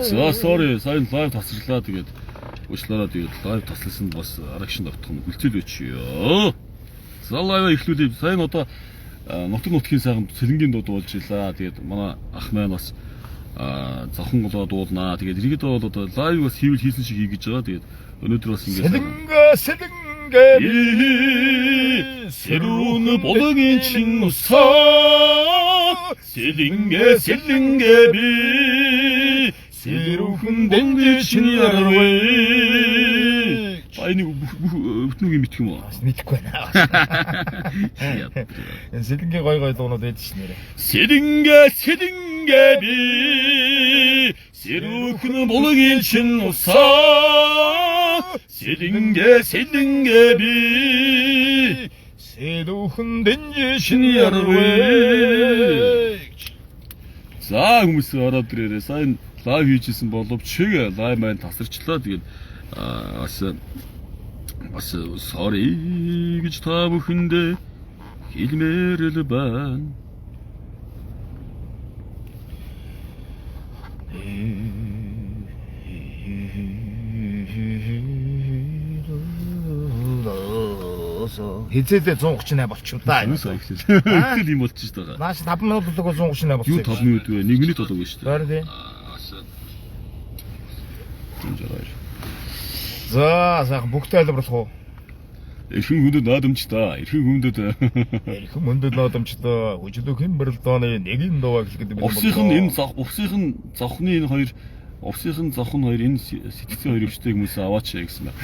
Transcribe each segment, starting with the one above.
За sorry, сайн лайв тасрлаа тэгээд уучлаарай тэгээд лайв тасласан бас арагшин автах нь хүлцэл өчөө. За лайв эхлүүлээ. Сайн одоо нутаг нутгийн сайхан сэлэнгийн дуу дуулж илаа. Тэгээд манай ах маань бас завхан голоо дуулнаа. Тэгээд иргэд бол одоо лайв бас хийвэл хийсэн шиг хий гэж байгаа. Тэгээд өнөөдөр бас ингэ сэлэнгэ 새로운 보덕인 친구사 셀링게 비 새로운 댕기친 야르웨 아니 누구 мэдэх юм уу? Мэдхгүй байна. Сэлэнгэ гой дуунууд ээдэж нэрэ. 셀링게 비 새로운 보덕인 친구사 셀링게 비 새로운 댕기신 야르웨. За хүмүүс ороод ирээрээ сайн лайв хийжсэн боловч чиг лайв маань тасарчлаа. Тэгээд бас sorry гэж та бүхэндээ хэлмээр л байна. Хизээдээ 138 болчихсон да. Ихтэй юм болчих шүү дээ. Нааш 5 минут болдог 138 болчихсон. Юу 5 минут вэ? 1 минут болов шүү дээ. Харин тийм. За сайхан бүх тайлбарлах уу? Эрхэн хүндэд наадамчтай. Эрхэн хүндэд наадамчтай. Хүчдөх хэмбэрэлдооны нэгэн дуу гэхэд Увсынхын завхны энэ хоёр Увсынхын завхан хоёр энэ сэтгцийн хоёр өвчтэй хүмүүс аваач гэсэн байна.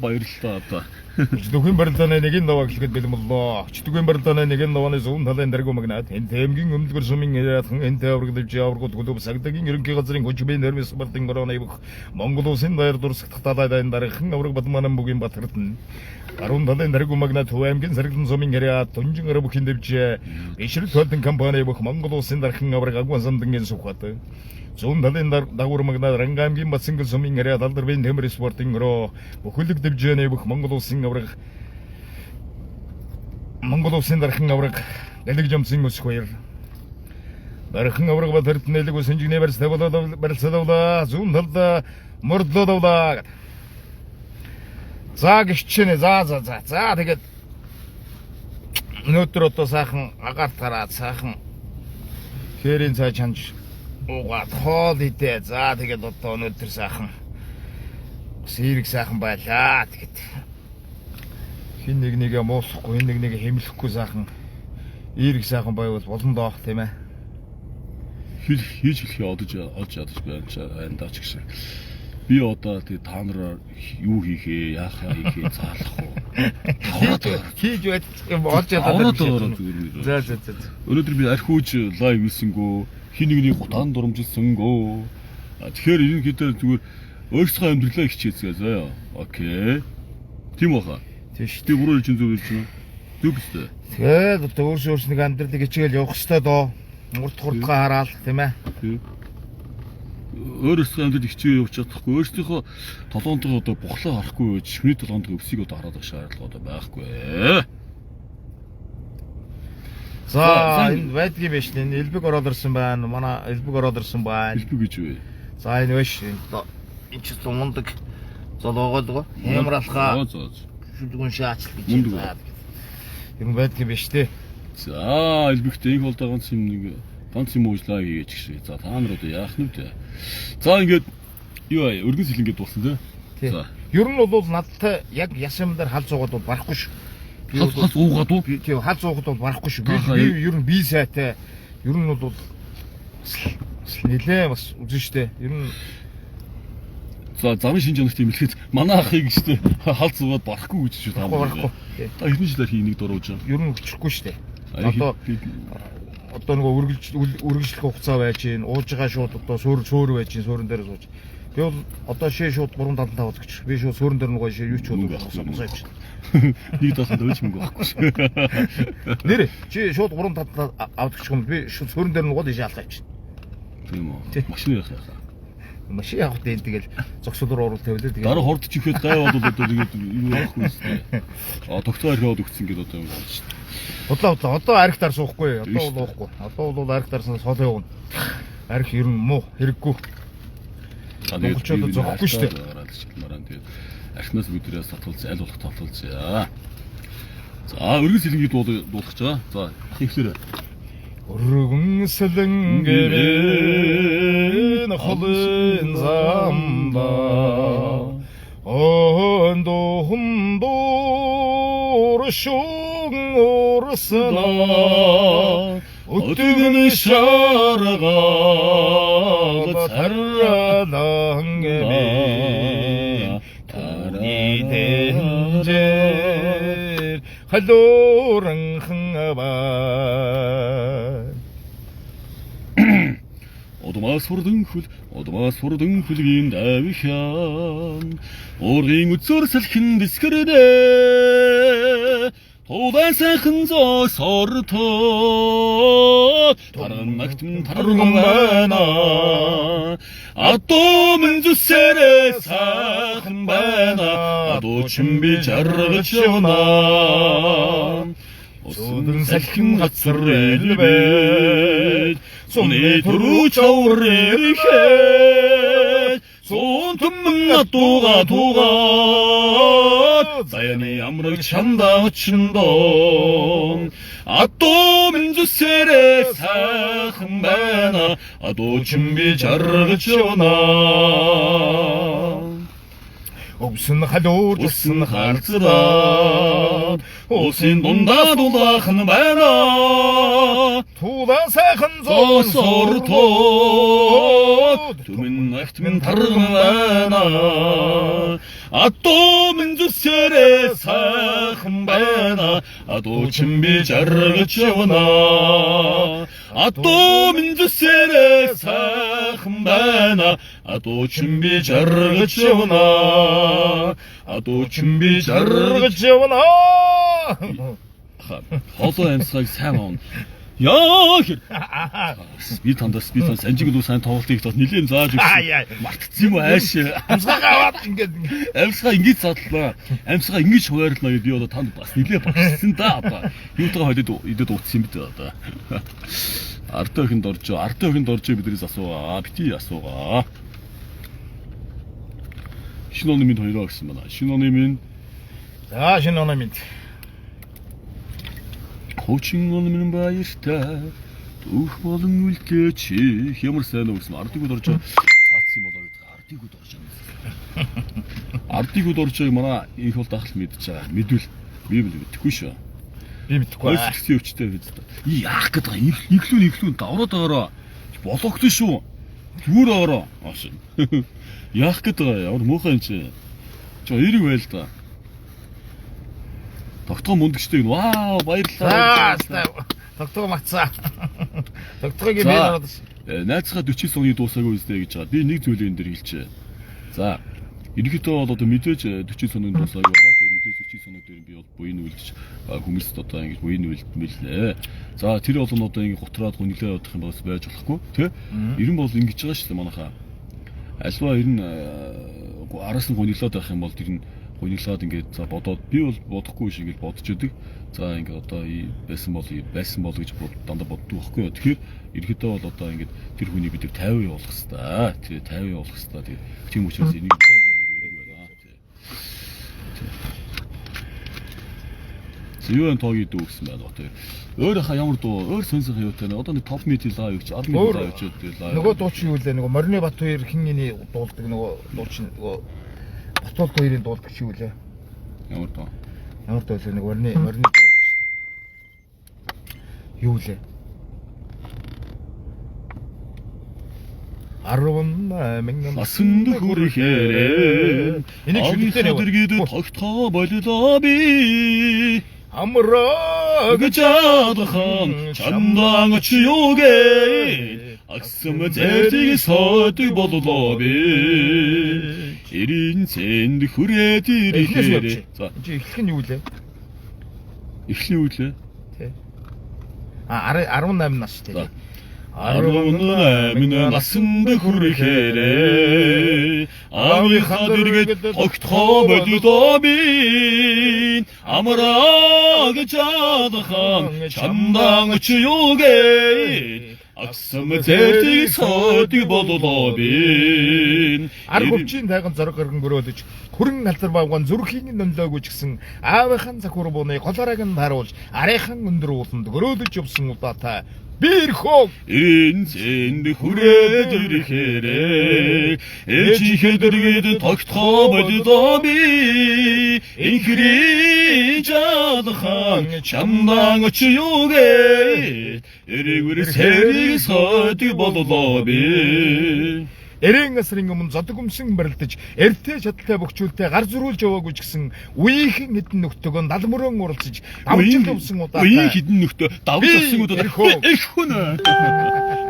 Баярлалаа одоо. Хүчдөх хэмбэрэлдооны нэгэн дуу гэхэд бэлэн боллоо. Хүчдөх хэмбэрэлдооны нэгэн дууны зүүн талын дэргүү магнат энэ тэмгийн өмдгөр сумын яатхан энэ таврагдж явргууд гүдүү сагдагийн ерөнхий газрын хүчбэн нэрмэс бартын гороны бүх Монгол улсын даяар дурсагдах талайдын дараахан авраг бадманан бүгийн батэртэн Гаруун талын дэргүү магнат Хуваймгийн саргдан сумын яриа тунжин араа бүхэн дэвжээ. Бишрэл толтын компани бүх Монгол улсын дараахан авраг агуун самдангийн сухат. Зүүн талын дагуур магнат Рангаамгийн Батсангал сумын яриа талдарбын темир спортын руу бүхэлд дэвжээний бүх Монгол улсын авраг дэлэг жамсын өсөх баяр. Дараахан авраг батэрт нэлэг үсэнжигний барилсалуулаа зүүн талд мордлоодуулаа. За гिचчэнэ за тэгээд өнөөдөр одоо сайхан агаар тараад сайхан хэрийн цай чанж уугаад хоол идэ. За тэгээд одоо өнөөдөр сайхан сэрэг сайхан байлаа. Тэгээд хин нэгээ муусахгүй хин нэгээ хэмлэхгүй сайхан эрэг сайхан байвал болно доо тийм ээ. Хийж хэлхий олж ядаж байна даач гэсэн. Би одоо тэгээ та нараар юу хийхээ, яахаа хийхээ заалах уу? Хийж байж олж ядаад. За. Өнөөдөр би архиуж лайв хийсэнгөө, хин нэгний гутаан дурамжилсангөө. Тэгэхээр ерөнхийдөө зүгээр өөрсдөө амьдралаа хичээцгээ заяа. Окей. Тийм баха. Тийш. Би бүрөө чинь зөв хэлж байна. Зүг өстэй. Тэгээд одоо өөрсдөө амьдралыг хичээл явах хэрэгтэй доо. Мурд хурдгаа хараал тийм ээ. Тийм. Өөрөөсөө амьдрал хичээ явж чадахгүй өөрсдийнхөө толгоондоо одоо бухлаа харахгүй байж шүний толгоондоо өвсийг одоо хараад байх шаардлага одоо байхгүй. За энэ байдгийн биш энэ элбэг ороод ирсэн байна. Манай элбэг ороод ирсэн байна. Элбэг гэж вэ? За энэ биш энэ ч мундаг золоогоо хямралхаа. Шүлгүн шаачл гэж байна. Энэ байдгийн биш те. За элбэгтэй их болдог ганц юм уучлаа гэж гişээ. За та нар одоо яах нь вэ? За ингээд юу аа өргөн сэлэнгээд дууссан тий. За. Ер нь бол надтай яг ясам дээр хал зуугаад бол барахгүй шүү. Хал зуугаад уу? Тийм хал зуугаад бол барахгүй шүү. Би ер нь би сайтай. Ер нь бол нэлээ бас үзэн штэ. Ер нь за замын шинж чанарт юм хэлэхэд манай ахыг штэ хал зуугаад барахгүй гэж шүү та. Барахгүй. Та хэдэн жилээр хийнийг дурууж байгаа. Ер нь өчрөхгүй штэ. Одоо нөгөө үргэлжлэх хугацаа байж гин ууж байгаа шууд одоо суурь байж гин суурин дээр сууж. Би бол одоо шээ шууд 375 гэж. Би шууд суурин дээр нөгөө шээ юу ч удаа авч. Нэг дахин дөрөж мөнгө авахгүй шүү. Нэр чи шууд 375 авдаг ч юм би шууд суурин дээр нөгөө дэше алхаж чинь. Тийм үү. Машин явах яах. Машин явах дээ тэгэл зогсолоор оруулах тавилаа тэгээ. Дараа хорд чихээд гай болоод одоо тэгээд юу явахгүй шүү. Тогтоо архиод өгсөн гэдэг одоо юм байна шүү. Одоо архитаар суухгүй. Одоо бол уухгүй. Одоо бол архитаарсан сол явна. арх ер нь муу хэрэггүй. Монголчууд зогхгүй шүү дээ. Тэгээд архинаас биднээс татуулж аль болох татуулзъя. За өргөс хэлэнгийг дуулах чаа. За ихлээрээ. Өргөн сэлэнгэрэн холын замба ондо хүндор шуг урсна өтгөн шаргаа царалангэмэ таны дэнжэр халуурхан аваа Одмаас хурдан хөлгийн давихяан Уургийн үцээр салхин дискэрэнэ Туудан сайхан зоос ортоо Таран нагтэн тарган байна Адуу минь зүсэрэ сайхан байна Адуу чин би жаргаж явна Усан салхин газар элбэ Суны түрүү чаврэрхэ Сон түмэн атууга Заяны амраг чанда очиндон Адуу минь зүсэрэ сайхан байна Адуу чин би жаргаж явна Усан халуур усан харцраа Усын дундаа дулаахан байна Туулаа сайхан зоос ортоо Түмэн нагтмэн тарган байна Адуу минь зүсэрэ сайхан байна Адуу чин би жаргаж явна Адуу минь зүсэрэ сайхан байна Адуу чин би жаргаж явна Адуу чин би жаргаж явна Холоо амьсгал сайн он Яа хэр би танд санжиг л сайн тоглолтыг тас нилээн зааж өгсөн. Мартцсан юм ааш. Амьсгаа аваад амьсгаа ингэж задлаа. Амьсгаа ингэж хуваарлаа гэдэг би одоо танд бас нилээ багссан да одоо. Юутайгаа хойдод идэд утсан юм бэ одоо. Ардаа өхөнд орж биднээс асуугаа. Бити асуугаа. Шинэ оны минь хоёроо гэсэн байна. Шинэ оны минь. За шинэ оны минь. Хочин он минь баяртай дүүх болон үлдээч ямар сайн өгсөн ардыг орж таацсан болоо гэдэг ардыг орж байгаа. Ардыг орж байгааг манай их бол дахал мэдж байгаа. Мэдвэл би мэдэхгүй шүү. Би мэдэхгүй. Өсөлтийн өвчтэй бид. Яах гээд байгаа ихлүүн давраад байгаараа болохгүй шүү. Зүгээр байгаараа. Яах гээд байгаа ямар муухай юм чи. Эрэг байл да. Тогтгоо мөндөгчтэй вау баярлалаа. Тогтгоо мацаа. Тогтгоогийн би ороод найзгаа 40 сууны дуусаагүй үстэй гэж байгаа. Би нэг зүйлээ энэ дэр хэлчихэ. За ерөнхийдөө бол одоо мэдээж 40 сууны дуусаагүй байгаа. Тэгээ мэдээж 40 сууны дээр би бол буйн үлдэж хүмүүст одоо ингэж буйн үлдмэлнэ. За тэр бол одоо ингэ готраад гүнлээ явах юм байгаас байж болохгүй тий. Ерэн бол ингэж байгаа шүү дээ манайхаа. Альва ер нь араас нь гүнлээд байх юм бол тэр нь гуниглаад ингээд за бодоод би бол бодохгүй шиг ингээд бодож идэг. За ингээд одоо байсан бол гэж дандаа боддог байхгүй юу. Тэгэхээр ерөөдөө бол одоо ингээд тэр хүний бид 50% явуулах хэрэгтэй. Тэгээ 50% явуулах хэрэгтэй. Тэгээ тийм учраас энийг байна. Зүйн тоогийн дүү гэсэн байна одоо. Өөр хаа ямар дуу, өөр сонирхох юутай нэ. Одоо нэг топ мид лайв гэж 10 минут лайв гэж лайв. Нөгөө дуучин юу лээ нөгөө Морины Бат хоёр хиний дуулдаг нөгөө дуучин нөгөө Батуулт хоёрын дуулдаг чи юу лээ? Ямар дуу? Ямар дуу лээ нэг Морины дуу шүү дээ. Юу лээ? 18 наснд хүрэхээр энийг шүлэгтэй нэргээд тогтоо боллоо би амраа гэж адхан чамдан ч юугээ аксам зэрдэг сойдог боллоо би эрийн цэнд хүрээд ирэхээр за эхлэх нь юу лээ? Эхлэх юу лээ? Тэ. 18 нас шүү дээ. 18 наснд хүрэхээр аавынхаа дэргэд тогтхоо боллоо би амраа гэж адхан чамдан ч юугээ Агсам зэрдэг сойдыг боллоо би. Аргөвчийн тайган зориг гарган гөрөөдөж хүрэн алдар бавган зүрхийн нөлөөгөө ч гэсэн аавынхан захур бууны голоорыг нь харуулж арайхан өндөр ууланд гөрөөдөж явсан удаатай бирхөө Энд хүрээд ирэхээрээ ээжийнхээ дэргэд тогтхоо боллоо би. Инхри жаадхан чамдан очиогээ эрэгвэр сэрийг сойдыг боллоо би. Эрен асрын өмнө зодог өмсөн барилдаж эртээ чадaltaй бөхчүүлтэй гар зөрүүлж яваагүй ч гэсэн үеийнхэн хэдэн нөхдөг дал мөрөн уралцаж давжил явсан удаатай үеийн хэдэн нөхдөд давж авсан удаатай эрхүн.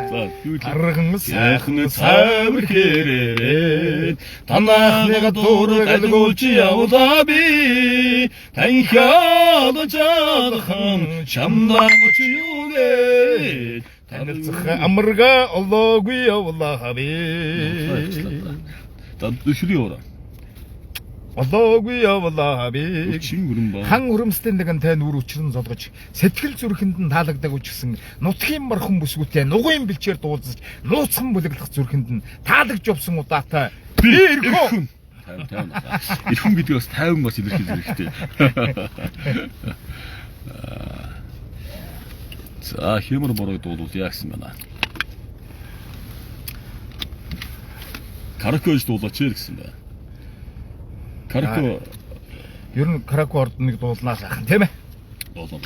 За юу л арган сайхан цайвар хэрэг танахны дураг алгуулж явлаа би. Танхиад жаадхан чамдан очиогээ танилцах амарга олоогүй явлаа би. За дөшрий яваа. Олоогүй явлаа би. Чин өрөн ба. Хан өрөмстэй нэгэн тай нүр өчрөн золгож сэтгэл зүрхэнд нь таалагддаг үчгсэн нутгийн мархан бүсгүүтэй нугын бэлчээр дуулзаж нууцхан бүлэглэх зүрхэнд нь таалагж явсан удаатай би эрхөө. Эрхэн гэдэг бас 50 бас илэрхийлж хэрэгтэй. За хэмэр бороо дуулуул яагсан байна. Каракож дуулаач гэсэн байна. Карако ер нь Карако орд нэг дуулнаа сайхан тийм ээ. Дуулаа.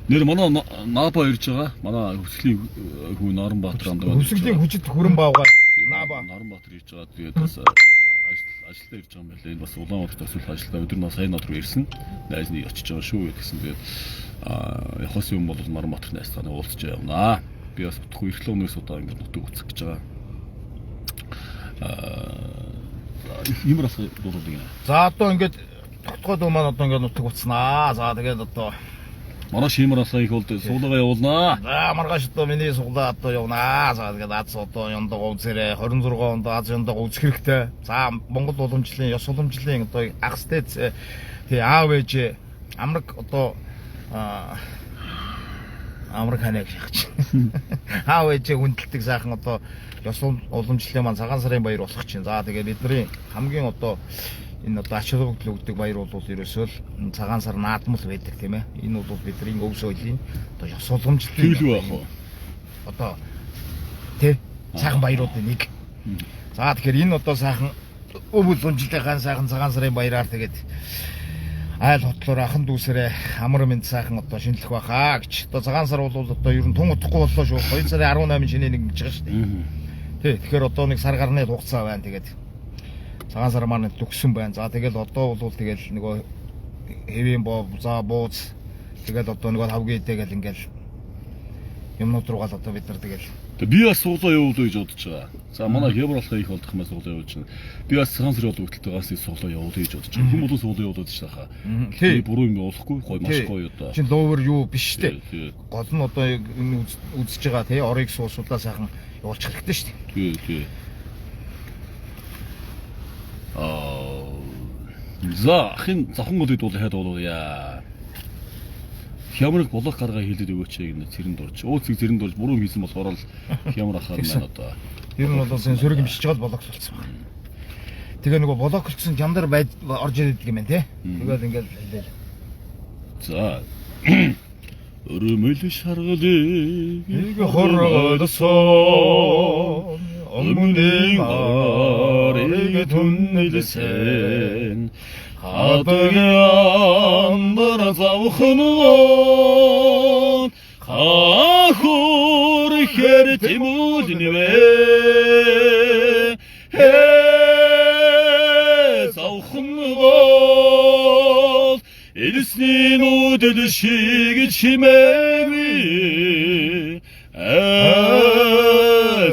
Нэр манай Наба ирж байгаа. Манай хөсгөлийн хүү Наранбаатар амдаг. Хөсгөлийн хүчит хүрэн баавга Наба Наранбаатар ирж байгаа. Тэгээд бас ажилдаа ирж байгаа юм байна. Энэ бас Улаанбаатарт өсвөл ажилдаа өдөр нас сайн над руу ирсэн. Найзны очиж байгаа шүү гэдгсэн. Тэгээд явахаас юм бол Наранбаатар найзтайгаа уулзч явнаа. Би бас утгагүй эрхлэн өнөөс удаа ингэ нутаг үцэх гэж байгаа. Ямар асуу дуулаад байна. за одоо ингээд тогтгоод маань одоо ингээд нутаг уцнаа. За тэгээд одоо манай шимэр асаа их болд суулгаа явуулнаа. за маргааш одоо миний суглаа одоо явнаа. За тэгээд Аз одоо ёндоо говцэрэ 26 онд Аз ёндоо үзэх хэрэгтэй. За Монгол уламжлалын ёс уламжлалын одоо агс дэц тий аав ээж амраг одоо амраг ханаа гэж яах чинь. Аав ээж хүндэлдэг сайхан одоо ёс уламжлалын маань цагаан сарын баяр болох чинь. За тэгээд бидний хамгийн одоо энэ одоо ач холбогдол өгдөг баяр бол ерөөсөө л цагаан сар наадмал байдаг тийм ээ. Энэ бол бидний өв соёлын одоо ёс уламжлалын Тэглүү яах вэ? одоо тий сайхан баяруудын нэг. За тэгэхээр энэ одоо сайхан өв уламжлалынхаа сайхан цагаан сарын баяраар тэгээд айл хотлоор ахан дүүсэрээ амар мэд сайхан одоо шинэлэх байхаа гэж. Одоо цагаан сар бол одоо ер нь тун утахгүй боллоо шүү. 2 сарын 18 шинэ нэг гэж байгаа шүү дээ. Тий тэгэхээр одоо нэг сар гарны хугацаа байна. Тэгээд цагаан сар маань төгссөн байна. За тэгэл одоо бол тэгэл нөгөө хэвийн боо за бууз тэгэл одоо нөгөө тавгийн тэгэл ингээл юмнууд руугаа одоо бид нар тэгэл Би бас суулаа явуулъя гэж бодож байгаа. За манай хямар болохоо их болдох юм суулаа явуулж байна. Би бас цагаан сарын хөдөлгөөс суулаа явуулъя гэж бодож байгаа. Хүмүүс суулаа явуулаад шахаа. Тий буруу юм болохгүй гой маш гоё одоо. чин ловер юу биш дээ. Гол нь одоо энэ үзэж байгаа тий орыг суусуулаа сайхан явуулчих хэрэгтэй шүү дээ. Тий. За ахын завхан годыг дуулахад дуулъя. Хямрыг болох гаргаа хийлээд өгөөч гэнэ цэрэнд дурж. Өөцөг цэрэнд дурж буруу хийсэн болохоор л хямар ахаар маань одоо. Ер нь бол энэ сөрөг юм шиж гал блок болсон байна. Тэгээ нөгөө блоклцсон жамдар орж ирээд юм байна тий. Тэгээд ингээл хэлээ. За. Өрөмөл шаргалыг нэг хоргодсон өмнөний арыг түнэлсэн хатаган баразавхноо хахур хэр тимүүлнэвэ завхноо элсний нүдэл шиг чимээви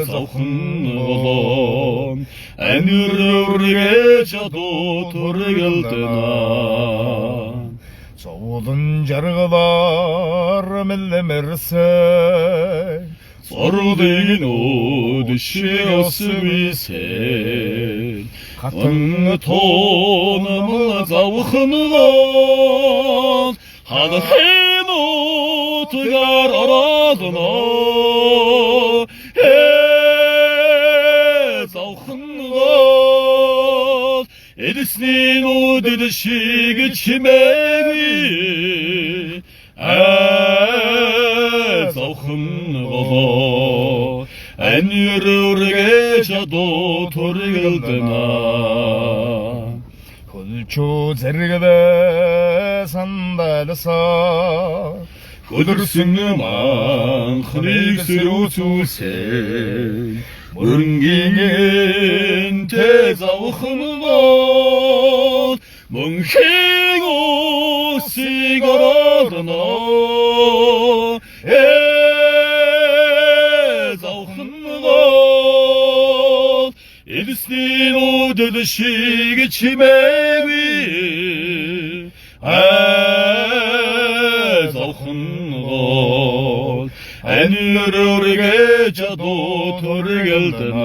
завхноо анүрүргэ чадуу тургалдана Совулын жаргалар мэлэмэрсэ Сорудын өдөшөөсвисэ хатан тоонамл завхноо 하늘의 노트가 얼어드나 해자훈 것 에디스니 노드드 시기 치매기 해자훈 것 엔유르르게 자도 도르ገል드나 홀초 제르가다 산달사 그들승만 흔익스로 주세 문기인 대자우흐는 것 멍행오 시가라르나 에자우흐는 것 에디스니노 되듯이 치매위 에자우흐는 것 엔르르게 자도 도르겔드나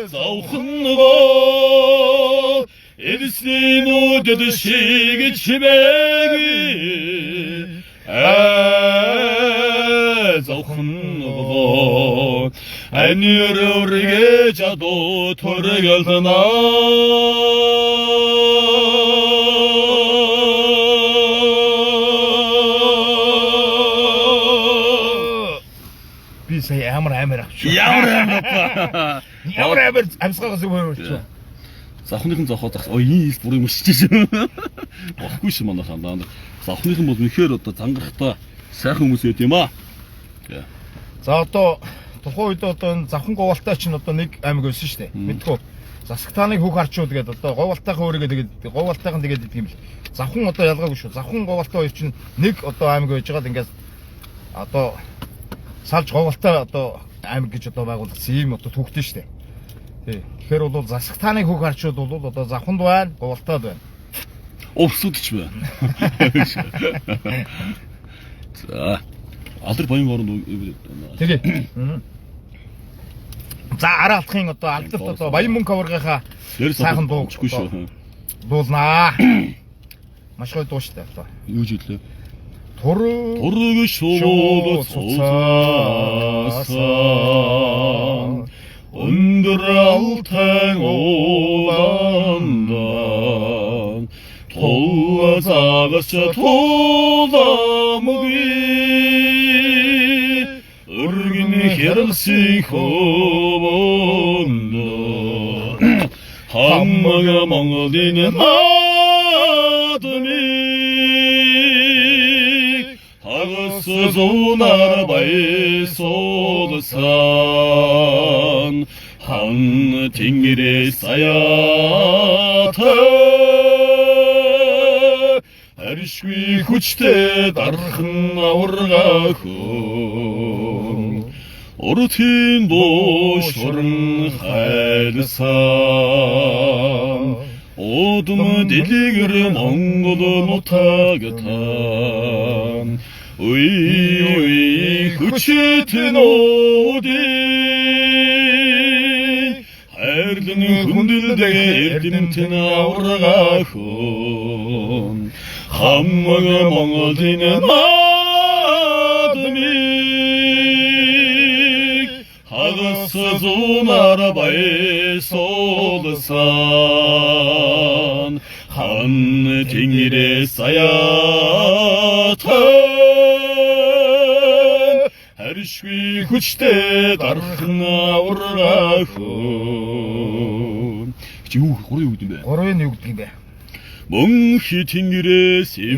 에자우흐는 것 에디스니노 되듯이 치매기 에자우흐는 것 엔유르르게 자도 토르겔드나 Би сая амар авчих. Ямар амар амсгаагаас өөрчлөө. Завхныхын зохиол загс энэ ил бүрийг мөсчиж болохгүй ши манайхаа даа. Завхныхын бол үнэхээр одоо зангарахтаа сайхан хүмүүс байд юм аа. За одоо тухайн үед одоо энэ завхан говалтай чинь одоо нэг аймаг байсан шүү дээ. Мэдгүй. Засагтааны хүүх харчууд гэдэг одоо говалтайхан өөрийгөө тэгээд говалтайхан тэгээд гэдэг юм л. Завхан одоо ялгаагүй шүү. Завхан говалтай хоёр чинь нэг одоо аймаг байж байгаад ингээд одоо салж говалтай одоо аймаг гэж одоо байгуулагдсан юм одоо түүхтэй шүү дээ. Тий. Тэгэхээр бол засагтааны хүүх харчууд бол одоо завханд байна, говалтайд байна. Өвсөд ч байна. За. Алдар баян орнд тэгээ. За араа алдахын одоо алдарт одоо баян мөнгө аваргахаа сайхан дуугүй шүү. Дуулнаа. Маш гоё дуу шүү дээ одоо. Юу ч хэлээ. Тург шууд цуцаасан өндөр алтан улаандан тулазаагч туламги өргөний хэрэлсийн хөвөндө хаммага Монголын наадмыг хагас зунаар баясуулсан хан тэнгэрээ саяата аршгүй хүчтэй дархан аваргаах уртын дуушран хайлсан удам дэлгэр Монгол нутагтан уй хүчтэй нүүдий хайрлан хүндэлдэг эрдэмтэн аваргаах хаммага Монголын наадмыг хагас зунаар баясуулсан хан тэнгэрээ саяата аршгүй хүчтэй дархан аваргаах чи юу гурын үг юм бэ? Гурын үг гэдэг юм бэ? 멍히 튕기래 세메지센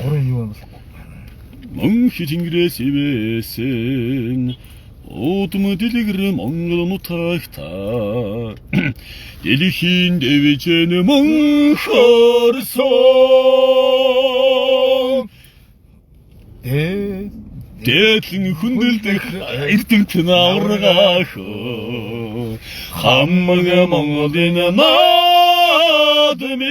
гурын юу юм бэ? 멍히 튕기래 세메센 오두무 딜리그르 멍글 못하겠다 딜리힌 대위제는 멍허르소 대충 흔들때 이렇게 나오라고 한마가 멍어리나 나드미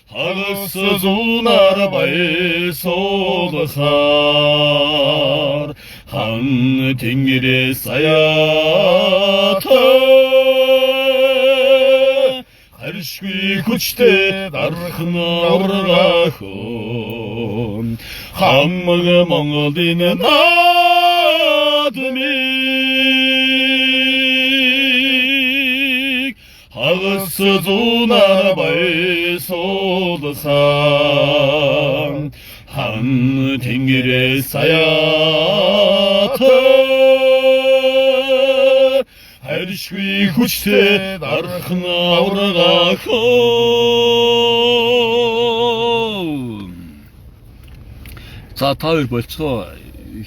하가서 зүүнаар баясуулахаар хан тэнгэрээ саяат харшгүй хүчтэй дархан ургаах хамаг Монголын наадмыг хагас зүүнаар баясуулахаар хан тэнгэрээ саяат харшгүй хүчтэй дархан ургаах за та хоёр болцгоо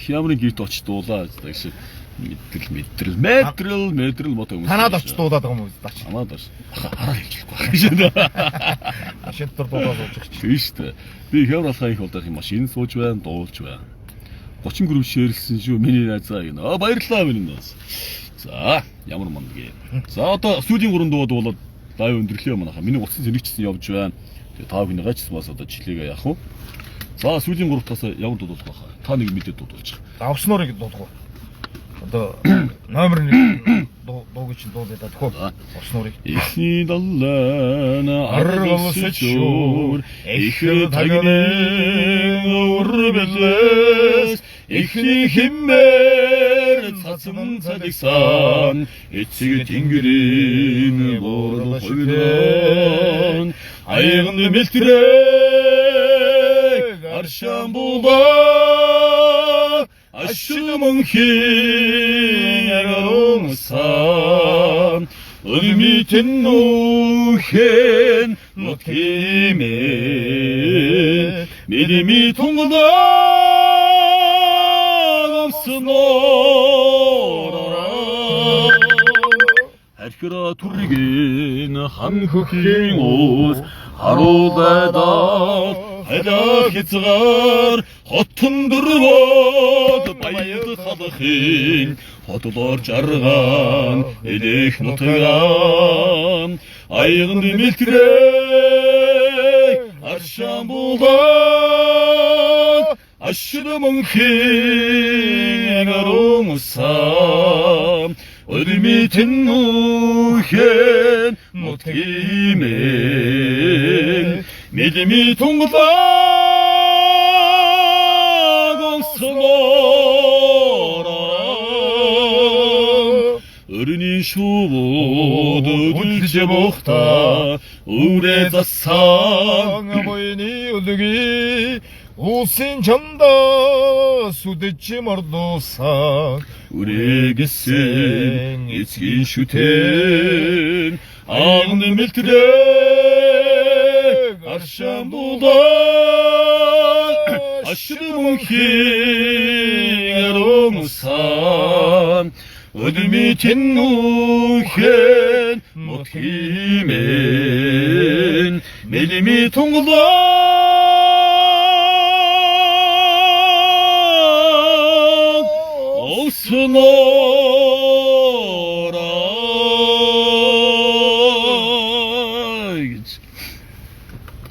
хямрын гэрт очиж дуулаа гэсэн мэдрэл мото хүмүүс Танаад очиж дуулаад байгаа юм уу даач. Танаад очиж хараа хэлчихгүй байна. Машин дотор дуулаад сууж байгаа чи. Тийм шүү дээ. Би хямр алхаа их болдог юм машин сууж байна, дуулж байна. 30 гэрүү шеэрлсэн шүү миний найзаа гэнэ. Баярлалаа миний найз. За ямар мандгийг. За одоо студийн 3 дуу дуулаад лайв өндөрлөө манайха. Миний утсан зэрэгчсэн явж байна. Тэгээ та бүхэн гайчсан бас одоо жилээгээ яах вэ? За студийн 3-аас ямар дуу дуулах вэ? Та нэг мэдээд дуулж. Давснорыг дуулах уу? Одоо номер 1 дуу гэж дуулаад тахуу. Давснорыг. Эхний даллана аргалсчуур их тагны урбэлээс эхний химээр цацман цалигсан эцэг тэнгэрийн боол хойнон аягн мэлтрэг аршан булаа ашиг мөнхийн ярумсан ölümiten nuhen nutkime Melimi tungdan sınora Herkira turgin han hukkin oz Harulada helaketgar Hottun durvad baydı halkın Hotular jargan elek nutgan Ayğındı miltirek arşan buldan Aşırı mümkün arumsam Ölümiten nuhen nutkimen Melimi tungdan olsunora Örünün şubudu dülce bohta Ure zassan boyni öldüğü Usin çanda sudeçi mardosa Ure gitsen içkin şüten Ağını miltirek arşan buldan Aşırı mümkün yarımsan Ölümiten nuhen mutkimen Melimi tungdan olsun oray.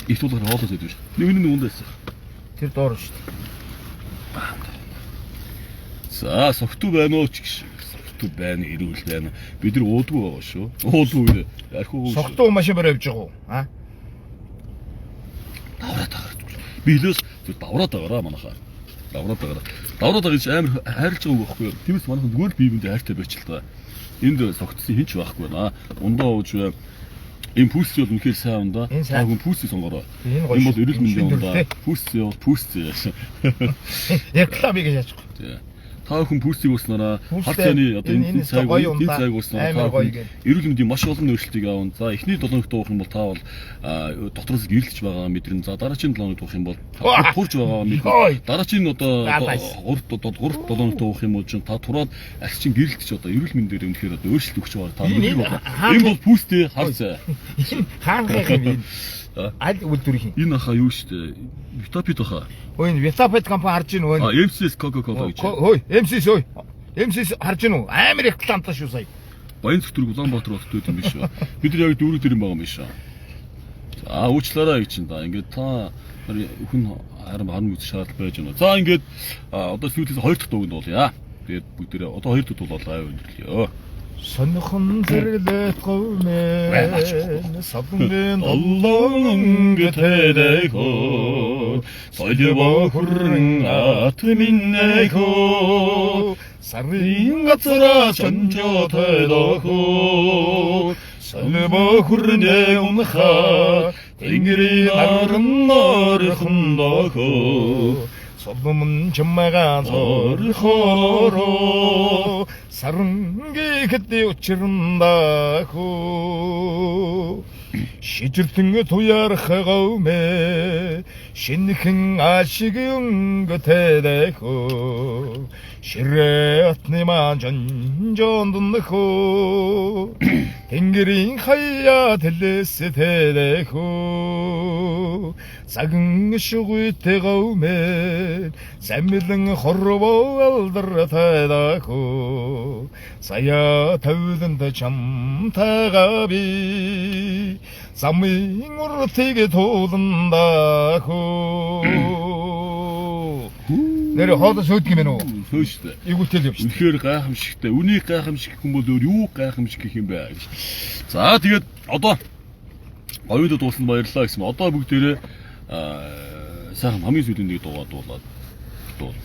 Их тулгаар хоолоо сөйдвэж. Нэгний үндэс. Тэр доор шүү дээ. За согтуу байна уу ч гэж. Согтуу байна, ирүүл байна. Бид нар уудгүй байгаа шүү. Уудгүй. Архуу. Согтуу машин барь явж байгаа уу? А? Давраад байгаа. Би хэлээс давраад байгаараа манайхаа. Давраад байгаараа. Давраад байгаа гэж амар хайрлаж байгаа юм байхгүй юу? Тиймээс манайхан зүгээр л биебэндээ хайртай байж л та. Энд согтсон хинч байхгүй байна. Ундаа ууж бай. Энэ пүүсч бол үнэхээр сайн ундаа. Та хүн пүүсч сонгороо. Энэ бол эрүүл мэндийн ундаа. Пүүсч яа, пүүсч. Реклам хийж яачих. Тий. Та хүн пүүсчийг ууснараа хацааны одоо энэ цаг ууснараа та эрүүл мэндийн маш олон өөрчлөлтийг аавн. За эхний 7 хоногт уух юм бол та бол дотроос гэрэлж байгаа мэдрэн. За дараагийн 7 хоногт уух юм бол турж байгаа мэдрэн. Дараагийн одоо 3-7 хоногт уух юм бол чинь та тураад арх чин гэрэлтж одоо эрүүл мэндээр үнэхээр одоо өөрчлөлт өгч байгаа та мэдэрэг байна. Энэ бол пүүстэй харцаа. Хаанхын аль үйлдвэрийн энэ хаа юу штэ Витапит хаа. Ой энэ Витапит компани харж гин өө. MCS Coca-Cola гэж. Ой MCS ой. MCS харж гин үү? Амар рекламтай шүү сая. Баян зөвтөр Улаанбаатар болтойд юм биш үү? Бид нар яг дүүрэг дээр юм байгаа юм биш үү? За уучлаарай гэж чинь да. Ингээд та хүн харин үзэх шаардлага байж байна. За ингээд одоо сүүлээс 2 дахь дууг нь дуулъя. Тэгээд бүгдээрээ одоо 2 дахь дуулаад лайв өндөрлөё. Сонхон зэрлэт говмэ савнэн оллон гэтэрэхо соёлоо хүрэн атминэхо сарын газара чонжотэдохо соёлоо хүрнэ унха тэнгэрийн аран орхондохо соломон чаммагаа зорхоро саранги хэдий учирндахо шижиртэн туярах говмэ шинхэн ашиг өнгөтэдэхо ширээтни маань жонжонднхо тэнгэрийн хаяа тэлэсэтэдэхо загэн шугүйтэй говмэ самилэн хорвоо алдартэдэхо сая тавланд чамтагаби замын уртыг тууландахо нэр хоодос өөдг юм уу? Хөөштэй. Игүүтэл явж. Үнэхээр гайхамшигтай. Үнийг гайхамшиг хүн бол өөр юу гайхамшиг гэх юм бэ? За тэгээд одоо оюутад дуулсан баярлалаа гэсэн. Одоо бүгдээрээ сайхан хамгийн сүүлийн нэг дуулаад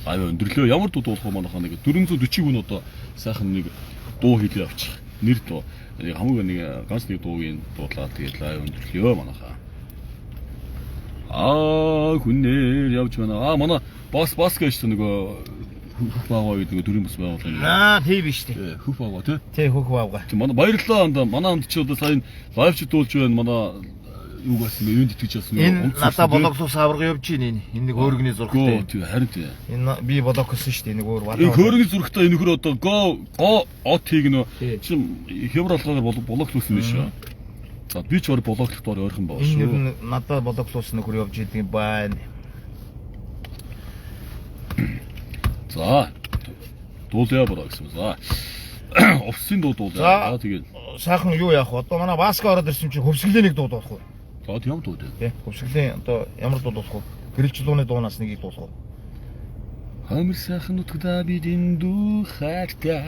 лайв өндөрлөө. Ямар дуу дуулах вэ манайхаа нэг 440 хүн одоо сайхан нэг дуу хийлээ авчих. Нэр дуу. Нэг хамгийн нэг ганц нэг дуугийн дуулаад тэгээд лайв өндөрлөө манайхаа. Хүнээр явж байна. Манай бас гэж нөгөө хөх багаа гэдэг төрийн бас байгууллага. Тийм биш үү? Хөх багаа тий? Тий хөх багаа. Манай баярлалаа манай хамт чи одоо сайн лайвч дуулж байна. Манай юу гэсэн ивент итгэж яасан юм. Энэ надаа бологлоос аварга явж байна. Энэ нэг өөргөний зурагтай. Тий харин тий. Энэ би болог гэсэн шүү дээ. Нэг өөр энэ хөөргийн зурагтай энэ хөр одоо го отыг нөө чи хямар алгаагаар бологлуулсан юм шүү. За би ч өөр бологлохт бор ойрхон баа шүү. Энэ надад бологлуулсан нөхөр явж идэг юм байна. За дуулъя бороо гэсэн. За офсын дуу дуулъя. За тэгээд сайхан юу яах вэ? Одоо манай баска ороод ирсэн чинь хөвсгөлийн нэг дуу дуулах уу? За тийм дуу дээ. Тий. Хөвсгөлийн одоо ямар дуу дуулах вэ? Гэрэлчлууны дуунаас нэгийг дуулах уу? Хамир сайхан нутгада бидэн дүү хатга.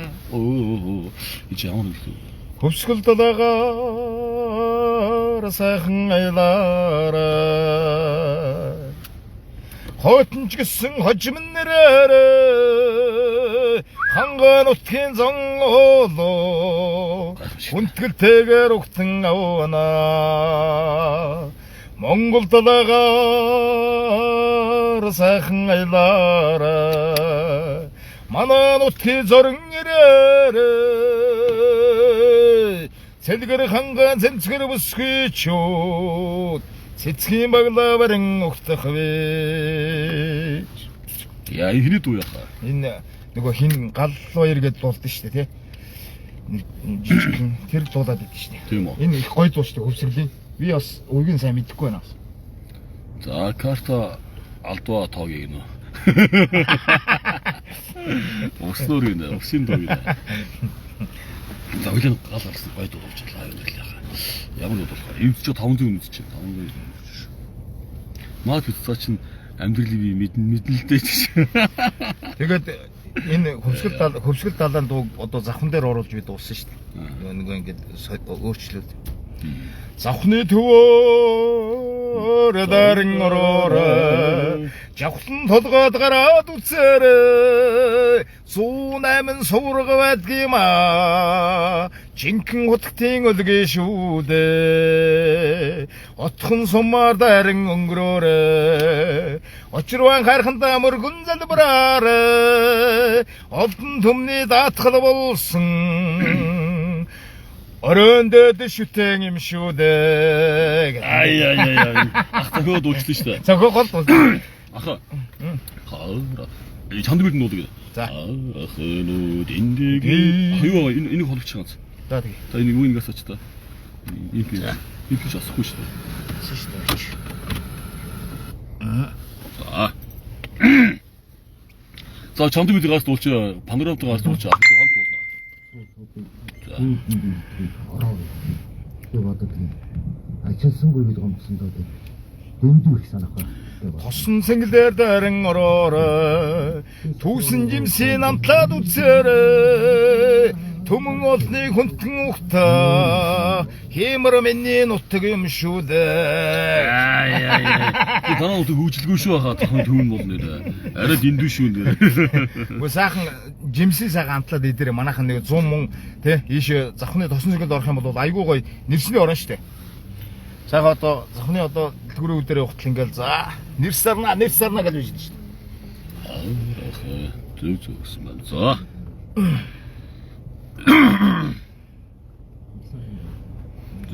Ич ямар нэг дуу. Хөвсгөл далаагаар сайхан айлаараа хотонч гэсэн хожим нэрээр ханган утгийн зон олоо хүндгэлтэйгээр угтан авна Монгол далаагаар сайхан айлаараа манай нутгийн зорон ирээр цэлгэр ханган цэнцгэр бүсгүйчүүд цэцгийн баглаварын ухтах вэ. Яа ихний дуу яхаа. Энэ нөгөө хин гал баяр гэдээ дуулдаг шүү дээ, тий. Жижигхэн тэр дуулаад идэв шүү дээ. Тийм үү. Энэ их гоё дуу шүү дээ, хөвсгөлийн. Би бас үгийг сайн мэдэхгүй байна. За карта алдва тоогийг нөө. Уснуур гинэ, усын дуу гинэ. За үеийн гал арсан гоё дуу болж лаа юм л яхаа. Ямар дуу болох вэ? Эвч 500 үнэт чинь 500. Маа пицца чинь амьдралыг би мэднэлтэй чинь. Тэгээд энэ хөвсгөл далайн дуу одоо завхан дээр оруулж би дууссан шүү дээ. Нөгөө ингээд өөрчлөлт. Завхны төвөөр дарин ороорой жавхлан толгойд гараад үцээрээ 108 суурга байдгийма жинхэнэ хутгтын өлгөө шүү дээ отхон сумаар дарин өнгөрөөрэй очирван хархандаа мөргөн залбираарай олдон төмний даатгал болсон Оройндод шүтэн юм шүү дээ. Ай. Ах төгөөд уучлаа шүү дээ. Цогоо гол дуу. Аха. Чанд бэлэн дуудаг. За. Ахнууд эндээ. Аюу энийг холбоч ганц. За тэгээ. За энийг юу ингээс ач та. Ийм асахгүй шүү дээ. Шүү дээ. За чанд бэлгээс дуулчаа. Панорамтагаас дуулчаа. Хамт дуулна. Юу бодод ачаалсангүй гэдэг юм гэсэн доо дэндүү их санахгүй. Тосон сэнгэлээр дайран ороорой түүсэн жимсийн амтлаад үцээрэй түмэн олны хүнтэн ухта хэмэр миний нутаг юм шүү дээ. Би танаа утга хөгжилгүй шүү хаа тахын түүн бол нэрэ. Арай дэндүү шүү нэрэ. Гэхдээ сайхан жимсийн сайхан амтлаад идэрэ манайхан нэг 100 мөн тий ийш завхны тосон сэнгэлд орох юм бол айгүй гоё нэрсний орно штэ. Сайхан одоо завхны одоо дэлгүүрийн үдэрээ ухтал ингээл за нэр сарна гэж bijсэн штэ. Зөв гэсэн байна. За.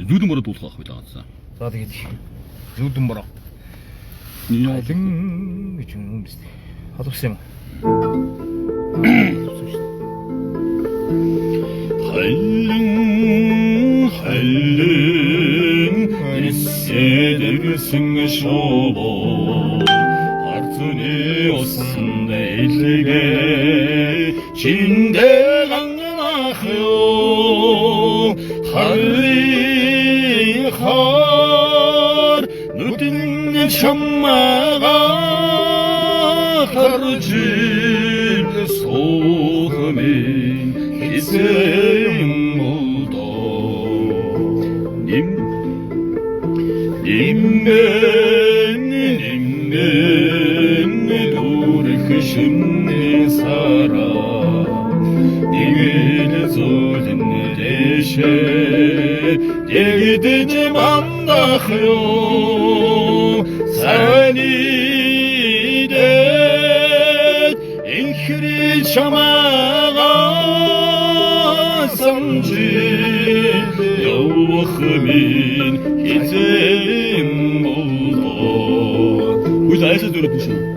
Зүүдэн бороо дуулах байх байлаа. За тэгээд зүүдэн бороо. Ялин гэж юм биз дээ. Халуусан юм. Хайлин эсэдэрсэн шоолоо харцны усан дэлгээ чиндээ ганганах ёо хар нүдэн чаммага харж соохмын хизэм Nimmen durchschimne Sara Nigel sollen desche Degde mandachro Sani det Inkri chamaga Sanjil Yawkhmin Hizem Hoe zei ze door het misschien?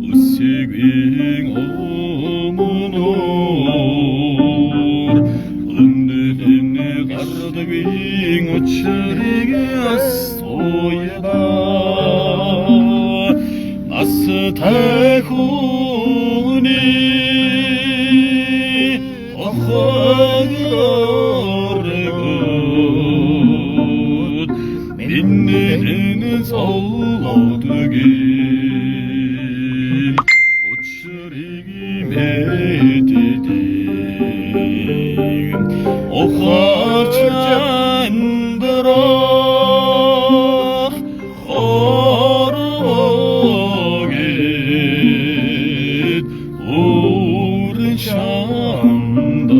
Usig ing omuno 태훈이 어허여래굿 민니는 서두기 오추리기 매디디 오하찬들아 어르긴 오른 샴다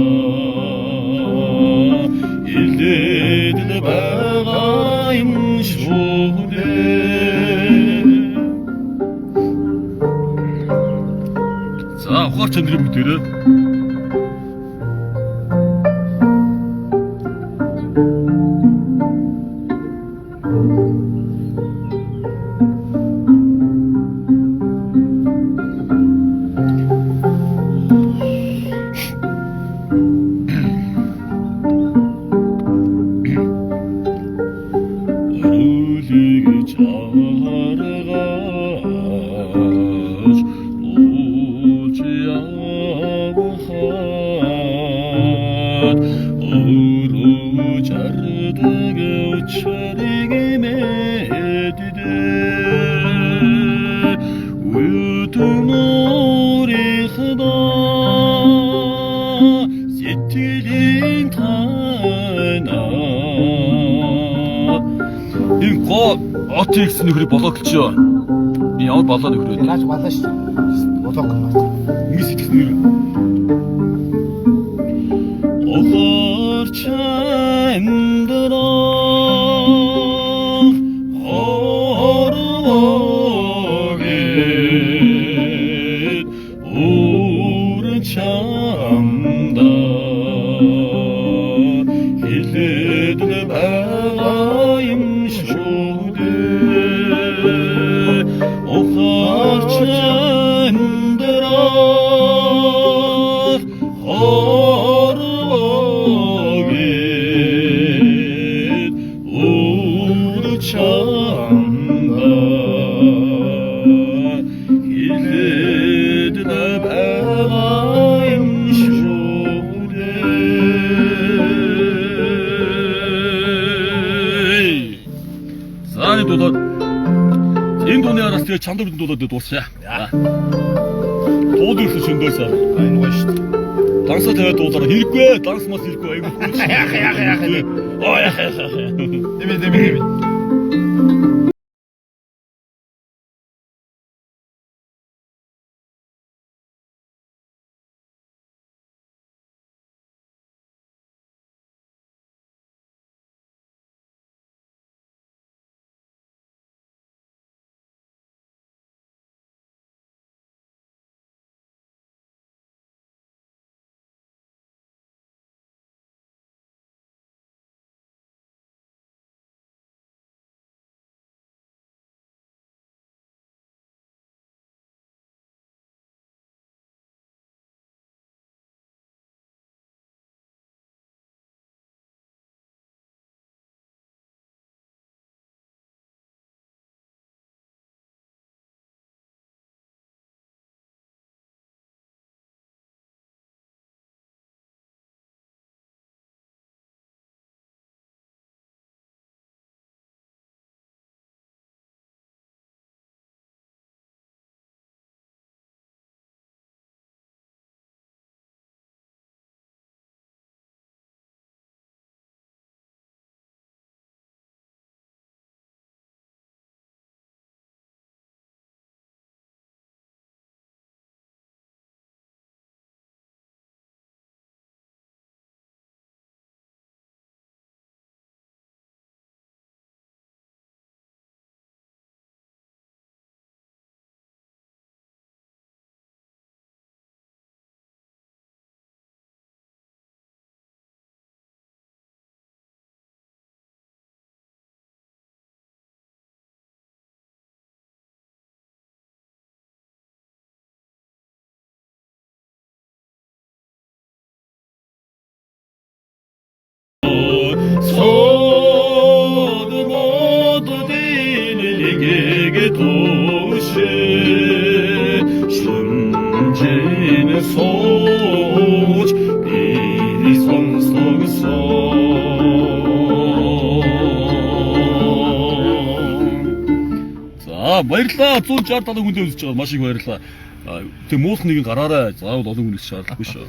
일대들 바가임 쇼대 자 화천들이 묵들은 어르기 자라가시 오지아한 어루 자르드게 우차리기 매디데 우두머리 흐다 시티링 타나 энэ гоо OTX нөхрийг блоклч ёо. Би ямар болоо нөхрөө. Яаж болоо шүү. Болоо. Ингэ сэтгэл нэр. Охорчандра хорвоге 오른참다 hilledle 임쇼대 오하찬들아 허르게 오르찬다 hilledle 임쇼대 사니 도다 энэ дууны араас тэгээ чамд бидний дуулаад дуусчаа. Дуудуулсан шөндөөсөө. Энэ гоё шүү. Дансаа тавиад дуулаараа хэрэггүй. Данс мас хэрэггүй. Айгуу. Яах. Оо яах. Дэмэ. 서도 모두 되는 이게 도시 벤치는 소주 미리 손속에서 За баярлалаа 160 хүндээ үзэж байгаа маш их баярлалаа. Тэг муулах нэг гараарай. Заавал олон хүн их шаардлагагүй шүү.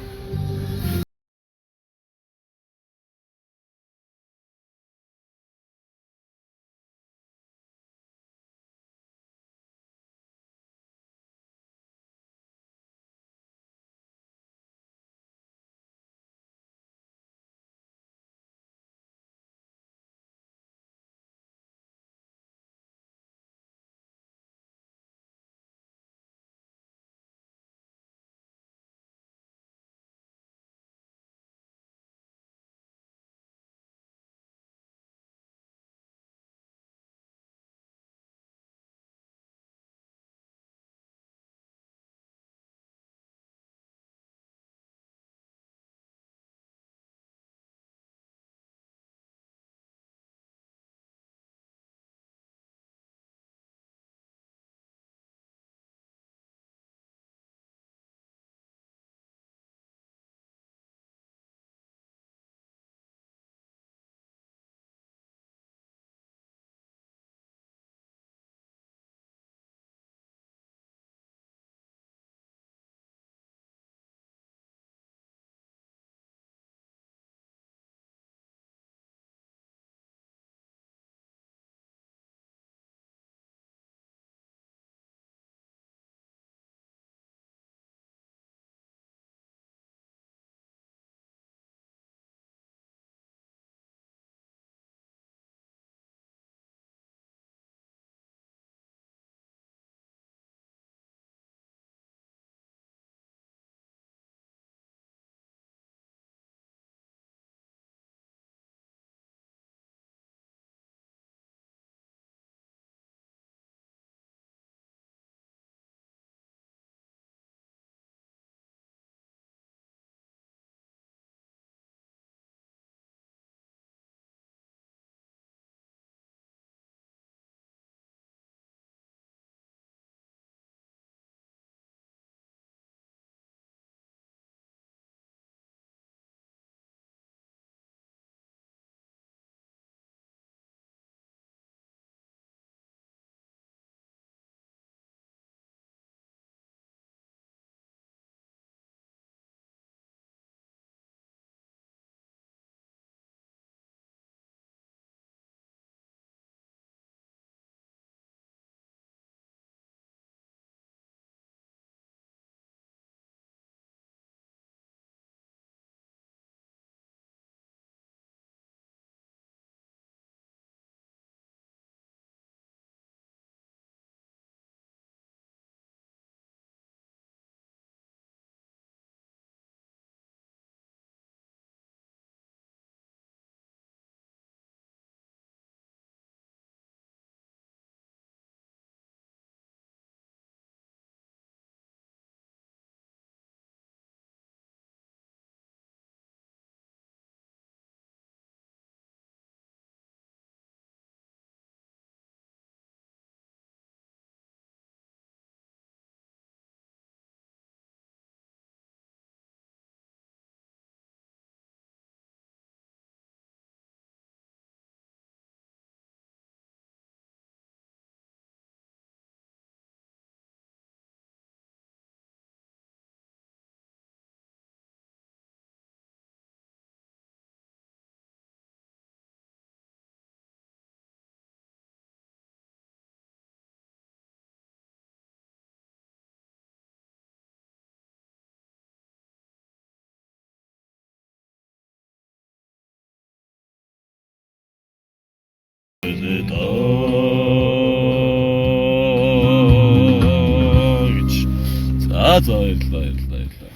За баярлалаа.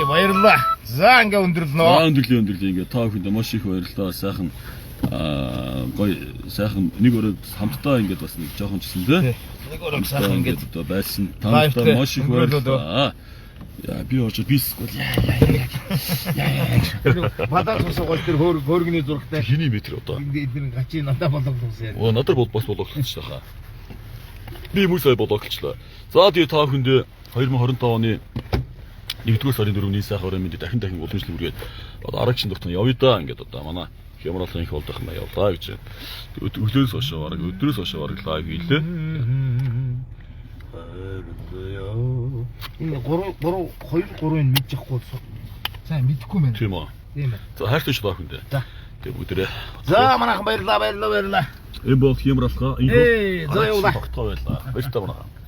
Баярлалаа. За ингээ өндөрлөнө. Өндөрлөө ингээ та бүхэнд маш их баярлалаа. Сайхан гоё сайхан нэг өрөөд хамтдаа ингээд бас нэг жоохон чсэн дээ. Нэг өрөөд сайхан ингээд байсан. Тантай маш их баярлалаа. Яа би очоо бисгүй. Бадаа тусгал тэр хөөргөний зурагтай. Хиний метр одоо. Эдгээр гачи надад болгох юм. Оо надад бол бас болгох гэж байна. Би мөн сая бодогчлаа. За тэгээ та бүхэндээ 2025 оны 1-р сарын 4-ний сайхан өрөөнд дахин уламжлал үргээд одоо арагшин дуртан явъя да ингээд одоо манай хямралын их болдох юм явлаа гэж. Өглөөс хойш лайв хийлээ. Энэ 2-3-ын мэдчихгүй болсон. Сайн мэдэхгүй мэн. Тийм үү. Тийм ээ. За хайртай та бүхэндээ. За. Тэгээ бүгдээ. За манайхан баярлаа. Энэ бол хямралгаа. За явуулаа. Тогтгоо байлаа. Баярлалаа манайхан.